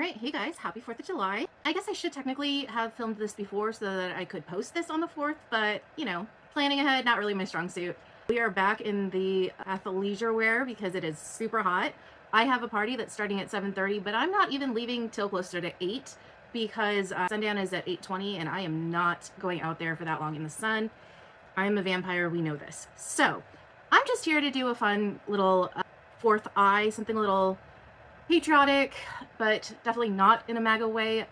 Alright, hey guys, happy 4th of July. I guess I should technically have filmed this before so that I could post this on the 4th, but, you know, planning ahead, not really my strong suit. We are back in the athleisure wear because it is super hot. I have a party that's starting at 7:30, but I'm not even leaving till closer to 8 because sundown is at 8:20 and I am not going out there for that long in the sun. I'm a vampire, we know this. So, I'm just here to do a fun little 4th eye, something a little patriotic, but definitely not in a MAGA way.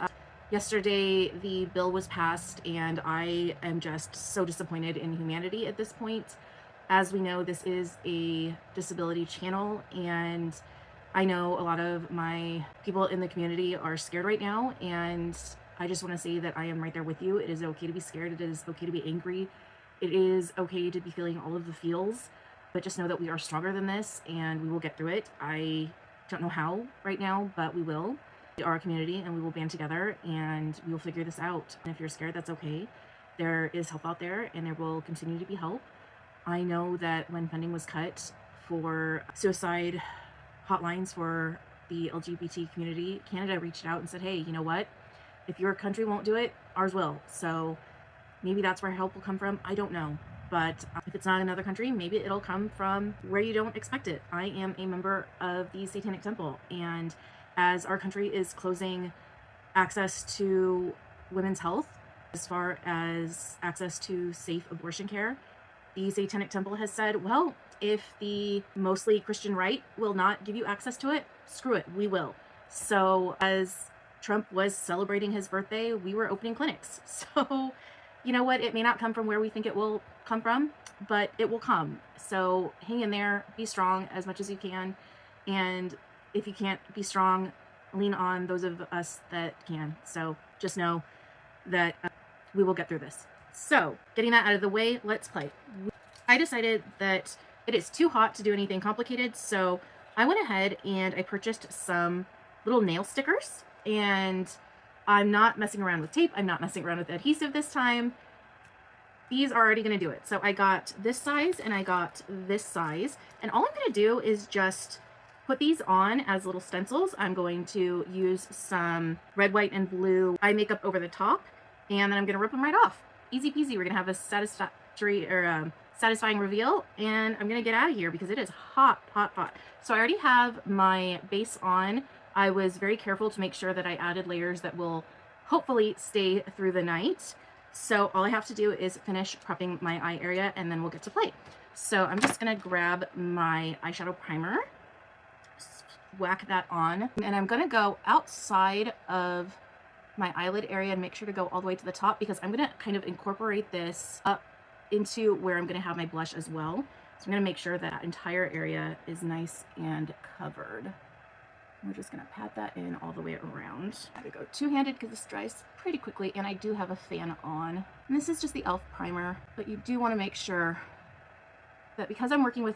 Yesterday, the bill was passed, and I am just so disappointed in humanity at this point. As we know, this is a disability channel, and I know a lot of my people in the community are scared right now, and I just want to say that I am right there with you. It is okay to be scared. It is okay to be angry. It is okay to be feeling all of the feels, but just know that we are stronger than this, and we will get through it. I don't know how right now, but we will. We are a community and we will band together and we will figure this out. And if you're scared, that's okay. There is help out there and there will continue to be help. I know that when funding was cut for suicide hotlines for the LGBT community, Canada reached out and said, hey, you know what? If your country won't do it, ours will. So maybe that's where help will come from. I don't know. But if it's not another country, maybe it'll come from where you don't expect it. I am a member of the Satanic Temple, and as our country is closing access to women's health, as far as access to safe abortion care, the Satanic Temple has said, well, if the mostly Christian right will not give you access to it, screw it, we will. So as Trump was celebrating his birthday, we were opening clinics. So you know what? It may not come from where we think it will come from, but it will come. So hang in there, be strong as much as you can. And if you can't be strong, lean on those of us that can. So just know that we will get through this. So getting that out of the way, let's play. I decided that it is too hot to do anything complicated. So I went ahead and I purchased some little nail stickers, and I'm not messing around with tape. I'm not messing around with adhesive this time. These are already going to do it. So I got this size and I got this size. And all I'm going to do is just put these on as little stencils. I'm going to use some red, white, and blue eye makeup over the top. And then I'm going to rip them right off. Easy peasy. We're going to have a satisfying reveal. And I'm going to get out of here because it is hot, hot, hot. So I already have my base on. I was very careful to make sure that I added layers that will hopefully stay through the night. So all I have to do is finish prepping my eye area and then we'll get to play. So I'm just gonna grab my eyeshadow primer, whack that on, and I'm gonna go outside of my eyelid area and make sure to go all the way to the top because I'm gonna kind of incorporate this up into where I'm gonna have my blush as well. So I'm gonna make sure that entire area is nice and covered. We're just going to pat that in all the way around. I'm going to go two-handed because this dries pretty quickly, and I do have a fan on. And this is just the e.l.f. primer, but you do want to make sure that because I'm working with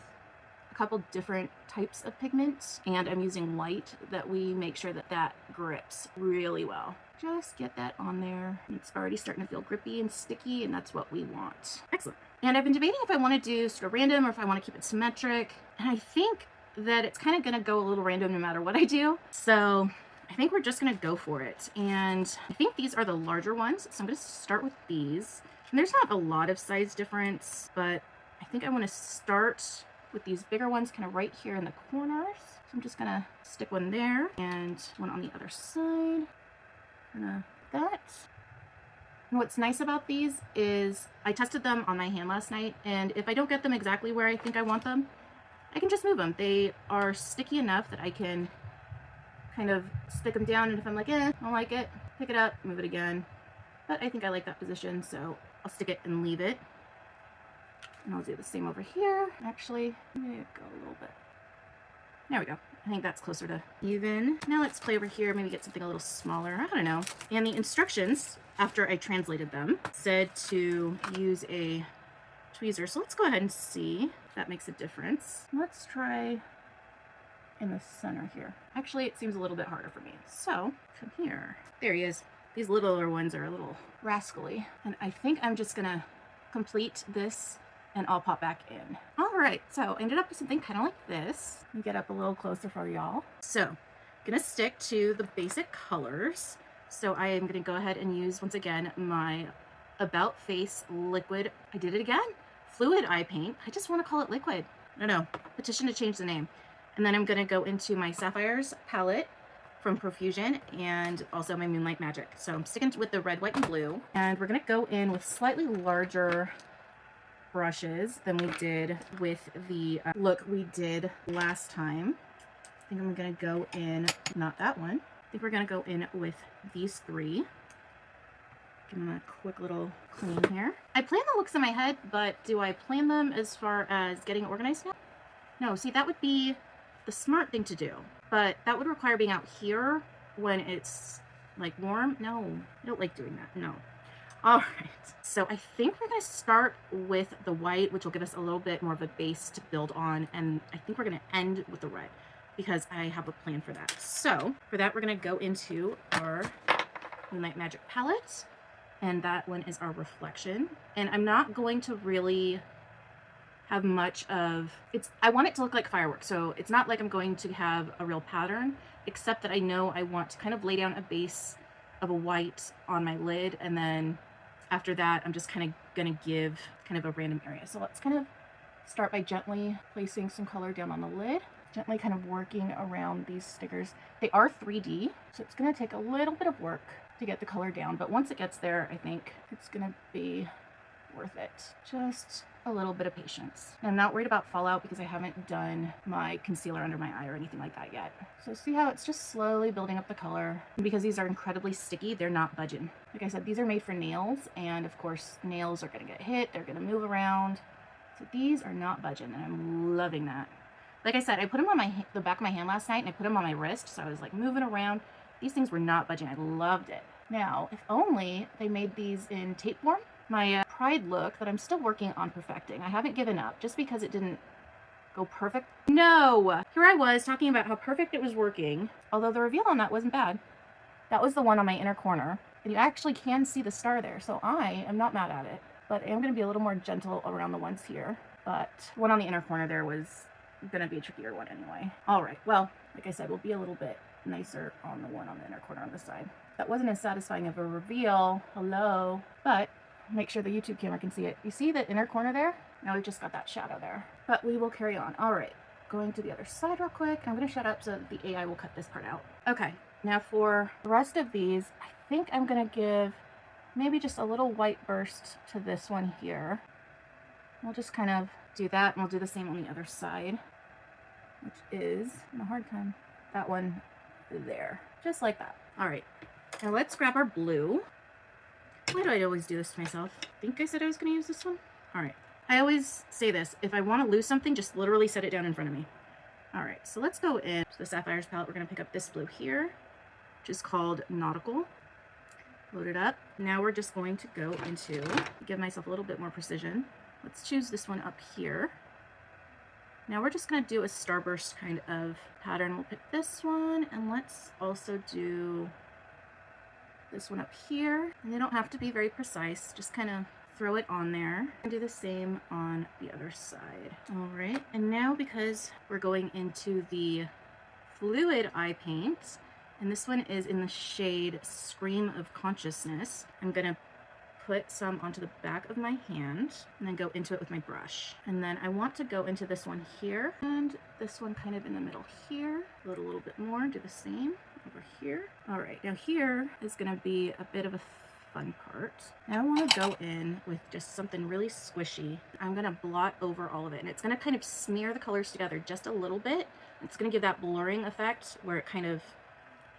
a couple different types of pigment and I'm using light, that we make sure that that grips really well. Just get that on there. It's already starting to feel grippy and sticky, and that's what we want. Excellent. And I've been debating if I want to do sort of random or if I want to keep it symmetric, and I think that it's kind of going to go a little random no matter what I do. So I think we're just going to go for it. And I think these are the larger ones. So I'm going to start with these. And there's not a lot of size difference, but I think I want to start with these bigger ones kind of right here in the corners. So I'm just going to stick one there and one on the other side. That. And what's nice about these is I tested them on my hand last night, and if I don't get them exactly where I think I want them, I can just move them. They are sticky enough that I can kind of stick them down, and if I'm like, I don't like it, pick it up, move it again. But I think I like that position, so I'll stick it and leave it. And I'll do the same over here. Actually, let me go a little bit. There we go. I think that's closer to even. Now let's play over here, maybe get something a little smaller. I don't know. And the instructions, after I translated them, said to use a tweezer. So let's go ahead and see. That makes a difference. Let's try in the center here. Actually, it seems a little bit harder for me. So from here, there he is. These littler ones are a little rascally. And I think I'm just gonna complete this and I'll pop back in. All right, so I ended up with something kind of like this. Let me get up a little closer for y'all. So gonna stick to the basic colors. So I am gonna go ahead and use, once again, my About Face liquid. I did it again. Fluid eye paint. I just want to call it liquid. I don't know. Petition to change the name. And then I'm gonna go into my Sapphires palette from Profusion and also my Moonlight Magic. So I'm sticking with the red, white, and blue. And we're gonna go in with slightly larger brushes than we did with the look we did last time. I think I'm gonna go in, not that one. I think we're gonna go in with these three. Give them a quick little clean here. I plan the looks in my head, but do I plan them as far as getting organized now? No, see, that would be the smart thing to do, but that would require being out here when it's like warm. No, I don't like doing that, no. All right, so I think we're gonna start with the white, which will give us a little bit more of a base to build on, and I think we're gonna end with the red because I have a plan for that. So for that, we're gonna go into our Moonlight Magic palette, and that one is our Reflection. And I'm not going to really have much of, I want it to look like fireworks, so it's not like I'm going to have a real pattern, except that I know I want to kind of lay down a base of a white on my lid, and then after that I'm just kind of gonna give kind of a random area. So let's kind of start by gently placing some color down on the lid, gently kind of working around these stickers. They are 3D, so it's gonna take a little bit of work to get the color down, but once it gets there, I think it's gonna be worth it. Just a little bit of patience. And I'm not worried about fallout because I haven't done my concealer under my eye or anything like that yet. So see how it's just slowly building up the color. And because these are incredibly sticky, they're not budging. Like I said, these are made for nails, and of course nails are gonna get hit, they're gonna move around. So these are not budging, and I'm loving that. Like I said, I put them on the back of my hand last night, and I put them on my wrist, so I was like moving around. These things were not budging. I loved it. Now, if only they made these in tape form. My Pride look that I'm still working on perfecting. I haven't given up just because it didn't go perfect. No! Here I was talking about how perfect it was working, although the reveal on that wasn't bad. That was the one on my inner corner, and you actually can see the star there, so I am not mad at it. But I am going to be a little more gentle around the ones here. But one on the inner corner there was going to be a trickier one anyway. All right, well, like I said, we'll be a little bit nicer on the one on the inner corner on this side. That wasn't as satisfying of a reveal, hello, but make sure the YouTube camera can see it. You see the inner corner there? Now we've just got that shadow there. But we will carry on. All right, going to the other side real quick. I'm going to shut up so that the AI will cut this part out. Okay, now for the rest of these, I think I'm going to give maybe just a little white burst to this one here. We'll just kind of do that, and we'll do the same on the other side, which is, in a hard time, that one there. Just like that. All right, now let's grab our blue. Why do I always do this to myself? I think I said I was going to use this one. All right. I always say this. If I want to lose something, just literally set it down in front of me. All right. So let's go into the Sapphires palette. We're going to pick up this blue here, which is called Nautical. Load it up. Now we're just going to go into, give myself a little bit more precision. Let's choose this one up here. Now we're just going to do a starburst kind of pattern. We'll pick this one, and let's also do this one up here. And they don't have to be very precise, just kind of throw it on there and do the same on the other side. All right, and now because we're going into the fluid eye paint, and this one is in the shade Scream of Consciousness, I'm gonna put some onto the back of my hand and then go into it with my brush. And then I want to go into this one here and this one kind of in the middle here. Load a little bit more, do the same over here. All right, now here is gonna be a bit of a fun part. Now I want to go in with just something really squishy. I'm gonna blot over all of it, and it's gonna kind of smear the colors together just a little bit. It's gonna give that blurring effect where it kind of,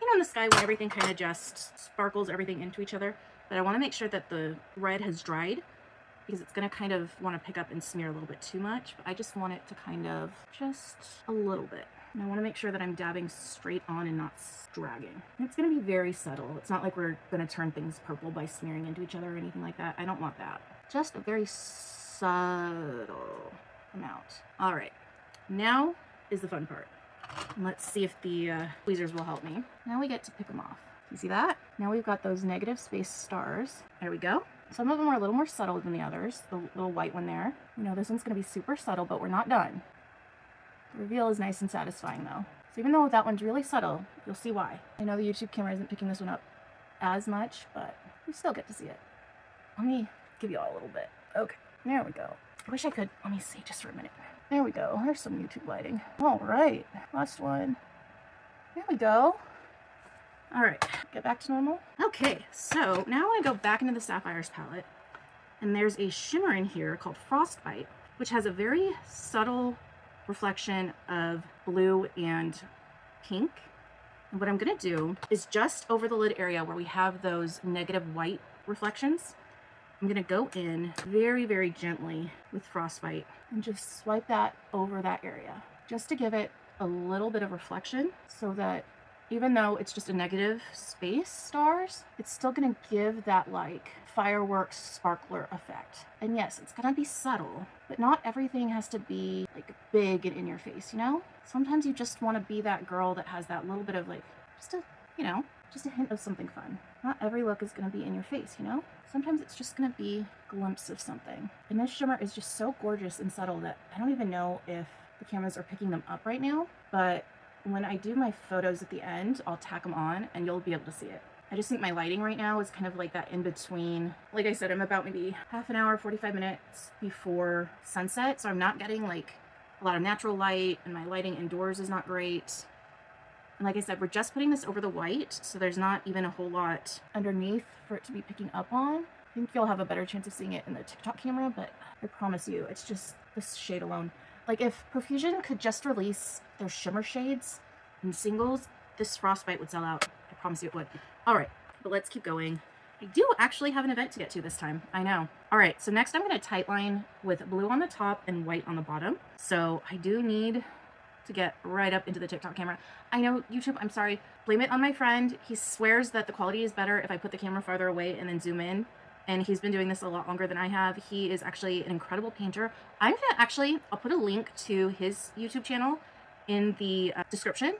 you know, in the sky when everything kind of just sparkles everything into each other. But I want to make sure that the red has dried because it's going to kind of want to pick up and smear a little bit too much. But I just want it to kind of just a little bit. And I want to make sure that I'm dabbing straight on and not dragging. And it's going to be very subtle. It's not like we're going to turn things purple by smearing into each other or anything like that. I don't want that. Just a very subtle amount. All right, now is the fun part. And let's see if the tweezers will help me. Now we get to pick them off. You see that? Now we've got those negative space stars. There we go. Some of them are a little more subtle than the others. The little white one there. You know, this one's going to be super subtle, but we're not done. The reveal is nice and satisfying though. So even though that one's really subtle, you'll see why. I know the YouTube camera isn't picking this one up as much, but you still get to see it. Let me give you all a little bit. Okay, there we go. I wish I could, let me see just for a minute. There we go, there's some YouTube lighting. All right, last one. There we go. All right, get back to normal. Okay, so now I go back into the Sapphires palette, and there's a shimmer in here called Frostbite, which has a very subtle reflection of blue and pink. And what I'm gonna do is just over the lid area where we have those negative white reflections, I'm gonna go in very, very gently with Frostbite and just swipe that over that area, just to give it a little bit of reflection, so that even though it's just a negative space stars, it's still gonna give that like fireworks sparkler effect. And yes, it's gonna be subtle, but not everything has to be like big and in your face, you know? Sometimes you just wanna be that girl that has that little bit of like, just a, you know, just a hint of something fun. Not every look is gonna be in your face, you know? Sometimes it's just gonna be a glimpse of something. And this shimmer is just so gorgeous and subtle that I don't even know if the cameras are picking them up right now, but when I do my photos at the end, I'll tack them on and you'll be able to see it. I just think my lighting right now is kind of like that in between. Like I said, I'm about maybe half an hour, 45 minutes before sunset, so I'm not getting like a lot of natural light, and my lighting indoors is not great. And like I said, we're just putting this over the white, so there's not even a whole lot underneath for it to be picking up on. I think you'll have a better chance of seeing it in the TikTok camera, but I promise you, it's just this shade alone. Like if Profusion could just release their shimmer shades in singles, this Frostbite would sell out. I promise you it would. All right, but let's keep going. I do actually have an event to get to this time. I know. All right, so next I'm gonna tightline with blue on the top and white on the bottom. So I do need to get right up into the TikTok camera. I know, YouTube, I'm sorry. Blame it on my friend. He swears that the quality is better if I put the camera farther away and then zoom in. And he's been doing this a lot longer than I have. He is actually an incredible painter. I'm gonna actually, I'll put a link to his YouTube channel in the description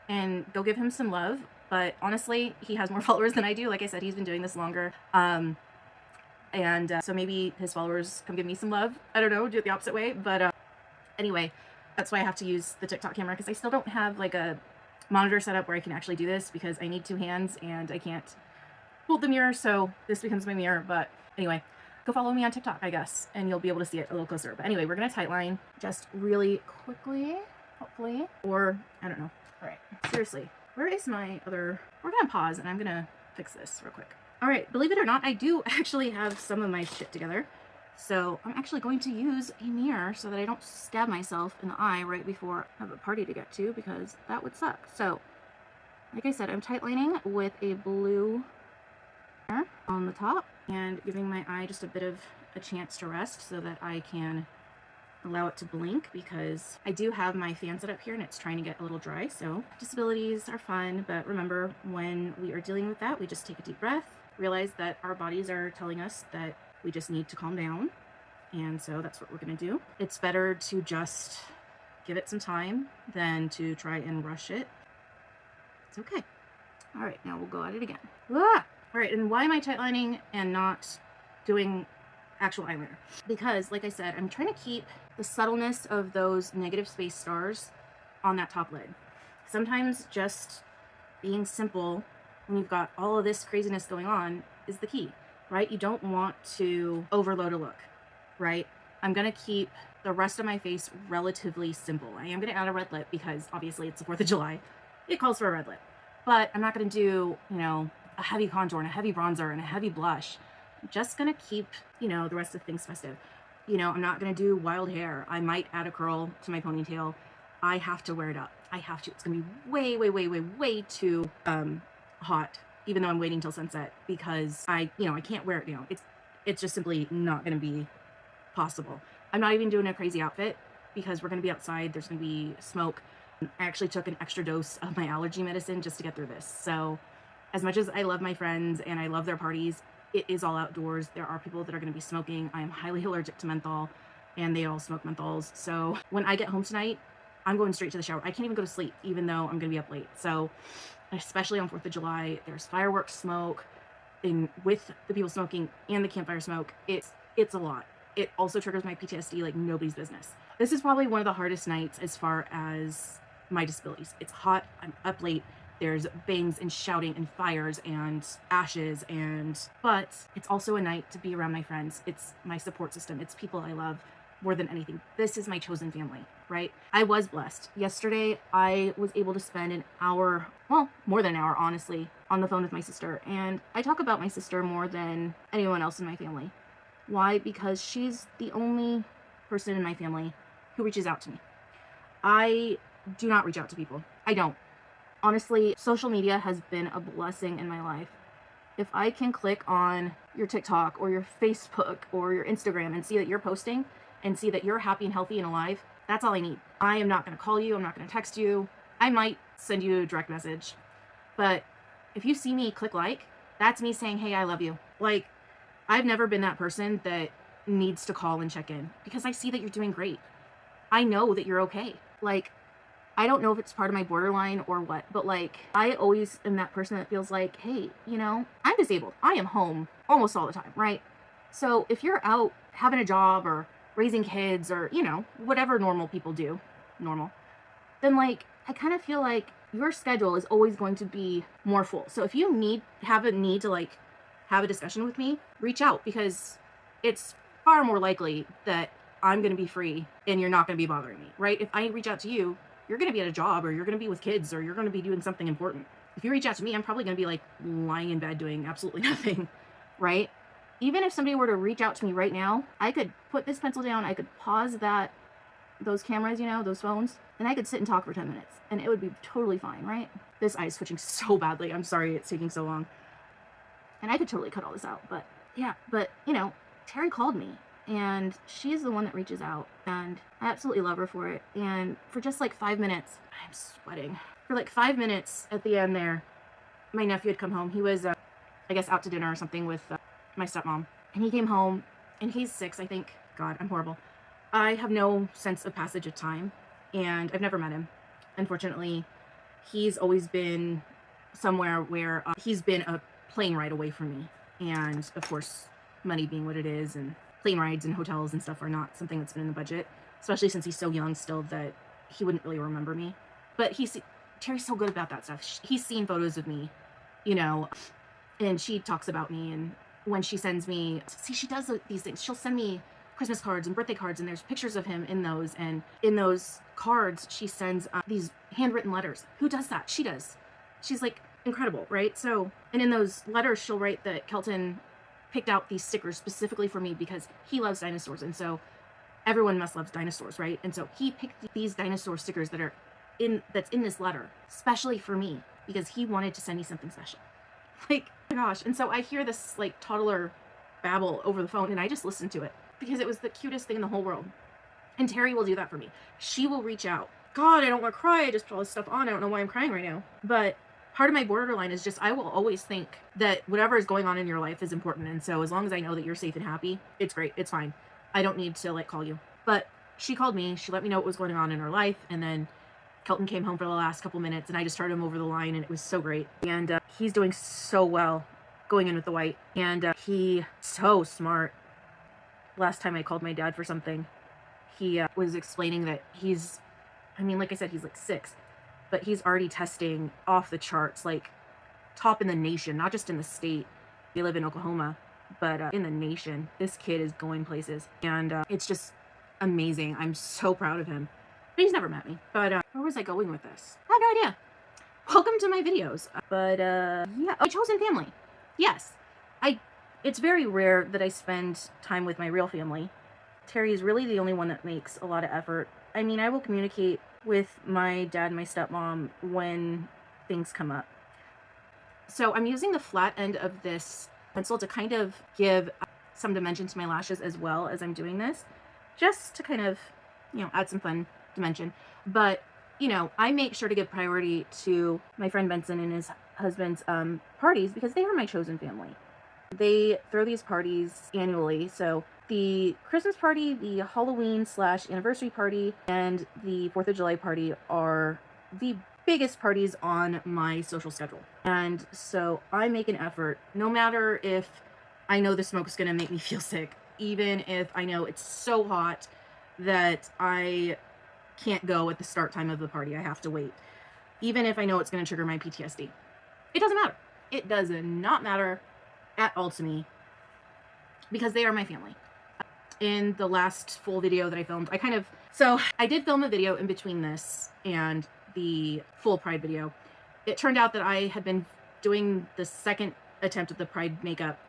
and go give him some love. But honestly, he has more followers than I do. Like I said, he's been doing this longer. So maybe his followers come give me some love. I don't know, do it the opposite way. But anyway, that's why I have to use the TikTok camera, because I still don't have like a monitor set up where I can actually do this, because I need two hands and I can't hold the mirror, so this becomes my mirror. But anyway, go follow me on TikTok, I guess, and you'll be able to see it a little closer. But anyway, we're gonna tightline just really quickly, hopefully, or I don't know. All right, seriously, where is my other? We're gonna pause and I'm gonna fix this real quick. All right, believe it or not, I do actually have some of my shit together. So I'm actually going to use a mirror so that I don't stab myself in the eye right before I have a party to get to, because that would suck. So, like I said, I'm tightlining with a blue on the top and giving my eye just a bit of a chance to rest so that I can allow it to blink, because I do have my fan set up here and it's trying to get a little dry. So disabilities are fun, but remember, when we are dealing with that, we just take a deep breath, realize that our bodies are telling us that we just need to calm down. And so that's what we're gonna do. It's better to just give it some time than to try and rush it. It's okay. All right, now we'll go at it again. Ah! All right, and why am I tightlining and not doing actual eyeliner? Because, like I said, I'm trying to keep the subtleness of those negative space stars on that top lid. Sometimes just being simple when you've got all of this craziness going on is the key, right? You don't want to overload a look, right? I'm gonna keep the rest of my face relatively simple. I am gonna add a red lip because obviously it's the 4th of July. It calls for a red lip. But I'm not gonna do, you know, a heavy contour and a heavy bronzer and a heavy blush. I'm just gonna keep, you know, the rest of things festive. You know, I'm not gonna do wild hair. I might add a curl to my ponytail. I have to wear it up. I have to. It's gonna be way, way, way, way, way too hot, even though I'm waiting till sunset, because I can't wear it now. It's just simply not gonna be possible. I'm not even doing a crazy outfit because we're gonna be outside. There's gonna be smoke. I actually took an extra dose of my allergy medicine just to get through this. So as much as I love my friends and I love their parties, it is all outdoors. There are people that are going to be smoking. I am highly allergic to menthol, and they all smoke menthols. So when I get home tonight, I'm going straight to the shower. I can't even go to sleep, even though I'm going to be up late. So especially on 4th of July, there's fireworks smoke, and with the people smoking and the campfire smoke, it's a lot. It also triggers my PTSD like nobody's business. This is probably one of the hardest nights as far as my disabilities. It's hot, I'm up late, there's bangs and shouting and fires and ashes, but it's also a night to be around my friends. It's my support system. It's people I love more than anything. This is my chosen family, right? I was blessed. Yesterday, I was able to spend an hour, well, more than an hour, honestly, on the phone with my sister. And I talk about my sister more than anyone else in my family. Why? Because she's the only person in my family who reaches out to me. I do not reach out to people. I don't. Honestly, social media has been a blessing in my life. If I can click on your TikTok or your Facebook or your Instagram and see that you're posting and see that you're happy and healthy and alive, that's all I need. I am not going to call you. I'm not going to text you. I might send you a direct message. But if you see me click like, that's me saying, hey, I love you. Like, I've never been that person that needs to call and check in because I see that you're doing great. I know that you're okay. Like, I don't know if it's part of my borderline or what, but like, I always am that person that feels like, hey, you know, I'm disabled. I am home almost all the time, right? So if you're out having a job or raising kids or, you know, whatever normal people do, then like, I kind of feel like your schedule is always going to be more full. So if you have a need to like have a discussion with me, reach out because it's far more likely that I'm going to be free and you're not going to be bothering me, right? If I reach out to you, you're going to be at a job or you're going to be with kids or you're going to be doing something important. If you reach out to me, I'm probably going to be like lying in bed doing absolutely nothing, right? Even if somebody were to reach out to me right now, I could put this pencil down, I could pause those cameras, you know, those phones, and I could sit and talk for 10 minutes and it would be totally fine, right? This eye is twitching so badly. I'm sorry it's taking so long. And I could totally cut all this out, but yeah, you know, Terry called me. And she's the one that reaches out, and I absolutely love her for it. And for just like 5 minutes, I'm sweating. For like 5 minutes at the end there, my nephew had come home. He was, I guess, out to dinner or something with my stepmom. And he came home, and he's 6, I think. God, I'm horrible. I have no sense of passage of time, and I've never met him. Unfortunately, he's always been somewhere where he's been a plane ride away from me. And of course, money being what it is, and plane rides and hotels and stuff are not something that's been in the budget, especially since he's so young still that he wouldn't really remember me. But Terry's so good about that stuff. He's seen photos of me, you know, and she talks about me. And when she sends me, see, she does these things. She'll send me Christmas cards and birthday cards, and there's pictures of him in those. And in those cards, she sends these handwritten letters. Who does that? She does. She's like incredible, right? So, and in those letters, she'll write that Kelton picked out these stickers specifically for me because he loves dinosaurs, and so everyone must love dinosaurs, right? And so he picked these dinosaur stickers that's in this letter specially for me because he wanted to send me something special. Like, oh my gosh. And so I hear this like toddler babble over the phone, and I just listen to it because it was the cutest thing in the whole world. And Terry will do that for me. She will reach out. God, I don't want to cry. I just put all this stuff on. I don't know why I'm crying right now, but part of my borderline is just I will always think that whatever is going on in your life is important. And so as long as I know that you're safe and happy, it's great. It's fine. I don't need to like call you. But she called me. She let me know what was going on in her life. And then Kelton came home for the last couple minutes and I just started him over the line and it was so great. And he's doing so well going in with the white. And he's so smart. Last time I called my dad for something, he was explaining that like I said, he's like 6. But he's already testing off the charts, like top in the nation, not just in the state. We live in Oklahoma, but in the nation. This kid is going places, and it's just amazing. I'm so proud of him. But he's never met me. But where was I going with this? I have no idea. Welcome to my videos. But yeah, my chosen family. Yes, it's very rare that I spend time with my real family. Terry is really the only one that makes a lot of effort. I mean, I will communicate with my dad and my stepmom when things come up. So I'm using the flat end of this pencil to kind of give some dimension to my lashes as well as I'm doing this, just to kind of, you know, add some fun dimension. But, you know, I make sure to give priority to my friend Benson and his husband's parties because they are my chosen family. They throw these parties annually. So the Christmas party, the Halloween/anniversary party, and the 4th of July party are the biggest parties on my social schedule. And so I make an effort, no matter if I know the smoke is going to make me feel sick, even if I know it's so hot that I can't go at the start time of the party. I have to wait. Even if I know it's going to trigger my PTSD. It doesn't matter. It does not matter at all to me because they are my family. In the last full video that I filmed, I did film a video in between this and the full Pride video. It turned out that I had been doing the second attempt at the Pride makeup,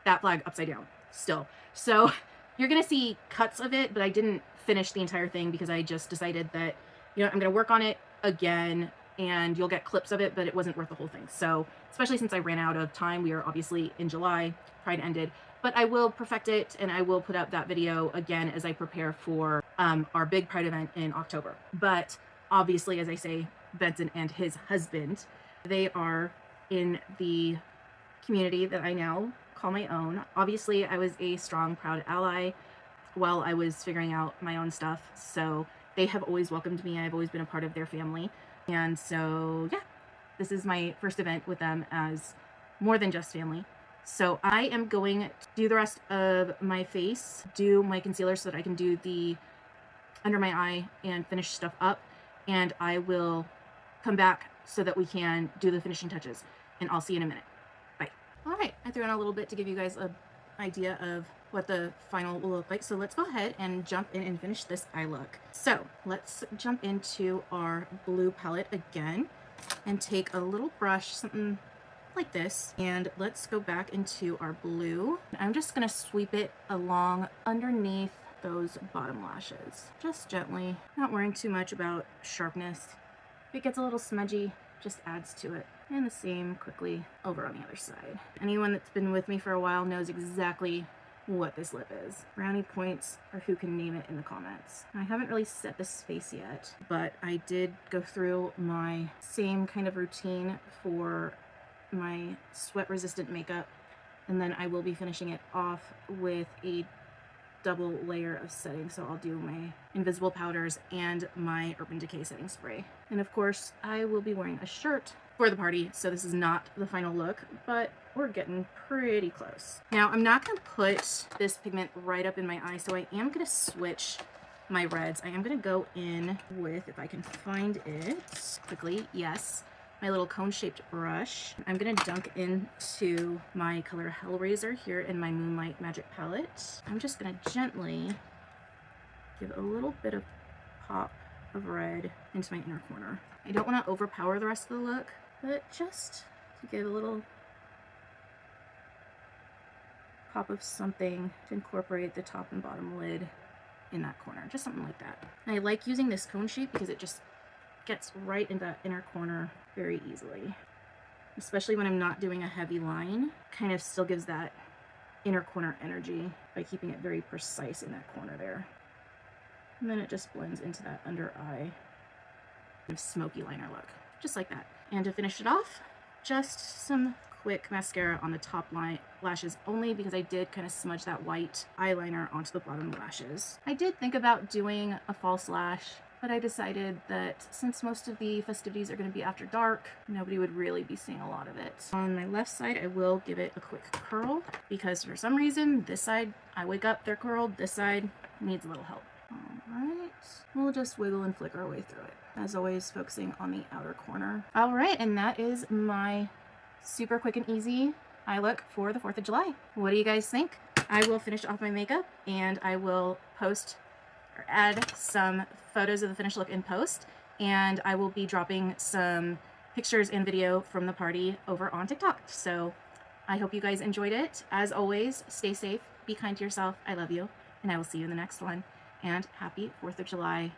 that flag upside down still. So you're going to see cuts of it, but I didn't finish the entire thing because I just decided that, you know, I'm going to work on it again and you'll get clips of it, but it wasn't worth the whole thing. So especially since I ran out of time, we are obviously in July, Pride ended, but I will perfect it and I will put up that video again as I prepare for our big Pride event in October. But obviously, as I say, Benson and his husband, they are in the community that I now call my own. Obviously, I was a strong, proud ally while I was figuring out my own stuff. So they have always welcomed me. I've always been a part of their family. And so, yeah, this is my first event with them as more than just family. So I am going to do the rest of my face, do my concealer so that I can do the under my eye and finish stuff up. And I will come back so that we can do the finishing touches. And I'll see you in a minute. Bye. All right, I threw in a little bit to give you guys an idea of what the final will look like. So let's go ahead and jump in and finish this eye look. So let's jump into our blue palette again and take a little brush, something like this, and let's go back into our blue. I'm just gonna sweep it along underneath those bottom lashes, just gently, not worrying too much about sharpness. If it gets a little smudgy, just adds to it. And the same quickly over on the other side. Anyone that's been with me for a while knows exactly what this lip is. Brownie points, or who can name it in the comments. I haven't really set this face yet, but I did go through my same kind of routine for my sweat resistant makeup, and then I will be finishing it off with a double layer of setting. So I'll do my invisible powders and my Urban Decay setting spray. And of course, I will be wearing a shirt for the party, so this is not the final look, but we're getting pretty close. Now, I'm not gonna put this pigment right up in my eye, so I am gonna switch my reds. I am gonna go in with, if I can find it quickly, yes, my little cone-shaped brush. I'm gonna dunk into my color Hellraiser here in my Moonlight Magic palette. I'm just gonna gently give a little bit of pop of red into my inner corner. I don't want to overpower the rest of the look, but just to give a little pop of something to incorporate the top and bottom lid in that corner, just something like that. And I like using this cone shape because it just gets right in that inner corner very easily, especially when I'm not doing a heavy line. Kind of still gives that inner corner energy by keeping it very precise in that corner there. And then it just blends into that under eye kind of smoky liner look, just like that. And to finish it off, just some quick mascara on the top lashes only because I did kind of smudge that white eyeliner onto the bottom lashes. I did think about doing a false lash, but I decided that since most of the festivities are going to be after dark, nobody would really be seeing a lot of it. On my left side, I will give it a quick curl because for some reason, this side, I wake up, they're curled, this side needs a little help. Alright, we'll just wiggle and flick our way through it. As always, focusing on the outer corner. Alright, and that is my super quick and easy eye look for the 4th of July. What do you guys think? I will finish off my makeup and I will post or add some photos of the finished look in post, and I will be dropping some pictures and video from the party over on TikTok. So I hope you guys enjoyed it. As always, stay safe, be kind to yourself, I love you, and I will see you in the next one. And happy 4th of July.